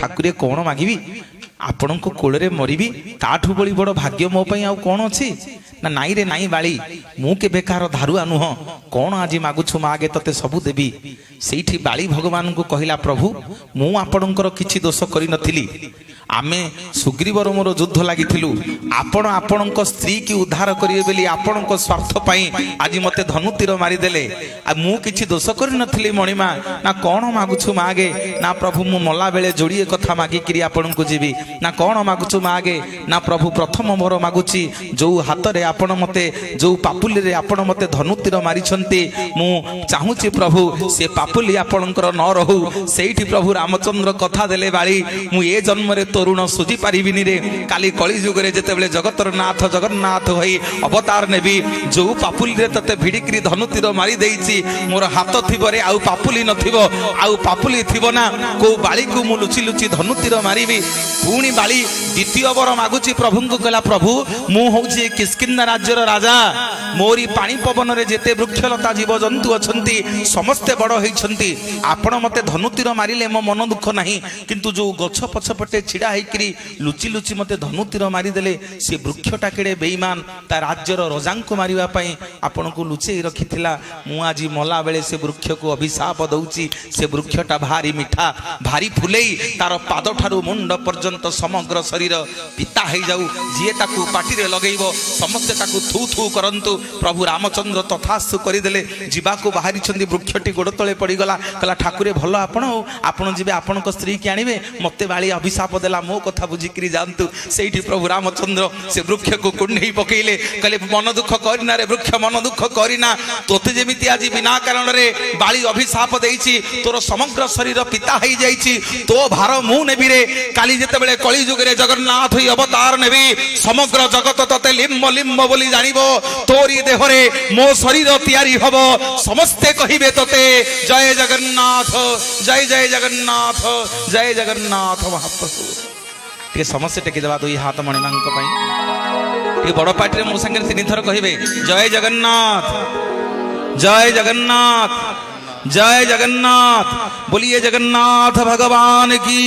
ठाकुरे कौन मागिबी आपण को कोଳରେ मरिबी ताठू बड़ी बड़ भाग्य मो पई आउ कौन अछि ना नाई रे नाई बाली मु के बेकार धारुआ नुह कौन आज मागुछु मागे तते सबु देबी सेठी बाली भगवान को कहिला प्रभु मु आपणकर किछि दोष करि नथिली आमे सुग्रीवर मोर युद्ध लागिथिलु आपण आपणक स्त्री की उद्धार करिवे बेली आपणक स्वार्थ पई आज मते धनु तीर मारी देले आ मु किछि दोष करि नथिली मणिमा ना कौन मागुछु मागे ना प्रभु मु मला बेले जोड़िए कथा मागी किरी आपण को जीवी ना कौन मागुछु मागे ना प्रभु प्रथम मोर मागुची जो हाथ रे आपण मते जो पापुली रे आपण मते धनु तीर मारी छंती मु चाहूची प्रभु से पापुली आपणकर न रहू सेठी प्रभु रामचंद्र कथा देले बाली मु ए जन्म रे तरुण सुझी पारिबिनी रे काली कली युग रे जेतेबेले जगतर नाथ जगन्नाथ होई अवतार नेबी जो पापुली रे तते भिडिकरी धनु तीर मारी देइची मोर हाथ थिबो रे आउ पापुली नथिबो आउ पापुली थिबो ना को बाली को मु लुचि लुचि धनु तीर मारिबी पुणी बाली द्वितीय वर मागुची प्रभु को कहला प्रभु मु होउची किष्किंधा राज्यर राजा मोरी पानी पवन रे जेते वृक्षलता जीव जंतु अछंती समस्ते बड़ होइछंती आपण मते धनु तीर मारिले मो मन दुख नाही किंतु जो गछ पछपटे छिड़ा हैकरी लुचि लुचि मते धनु तीर मारी देले से वृक्षटा केड़े बेईमान ता राज्यर रजांक मारिवा पई आपण को लुचेई रखिथिला मु आजी मला बेले से वृक्ष को अभिशाप दउची से वृक्षटा भारी मिठा भारी फुलेई तार पाद ठारू मुंड पर्यंत समग्र शरीर पिता हो जाऊ जी ताकू पाटी रे लगेइबो समस्ते ताकू थू थू करंतु प्रभु रामचंद्र तथास्तु करिदेले जीवाको बाहरी छंदी वृक्षटी गोड़ तळे पड़ीगला कहला ठाकुरे भल आपण जीवे आपण स्त्री की आनिबे मते बाली अभिशाप देला मो कथा बुझिकरी जानतु सेठी प्रभु रामचंद्र से वृक्ष को कुंडई पकेइले कहले मन दुख करिना रे वृक्ष मन दुख करिना तोते जेमिति आज बिना कारण रे बाली अभिशाप देइछि तोर समग्र शरीर पिता होई जाइछि तो भार मु नेबी रे काली जेतेबेले कली युग रे जगन्नाथ ही अवतार नेबी समग्र जगत तते लिम्ब लिम्ब बोली जानिबो तोरी देह रे मो शरीर तयारी हबो समस्ते कहिबे तते जय जगन्नाथ जय जय जगन्नाथ जय जगन्नाथ महाप्रभु टे समस्या टेकी देबा दुई हाथ मणिमांक पई टे बड़ पाटी रे मो संगे तीन थर कहिबे जय जगन्नाथ जय जगन्नाथ जय जगन्नाथ बोलिए जगन्नाथ भगवान की।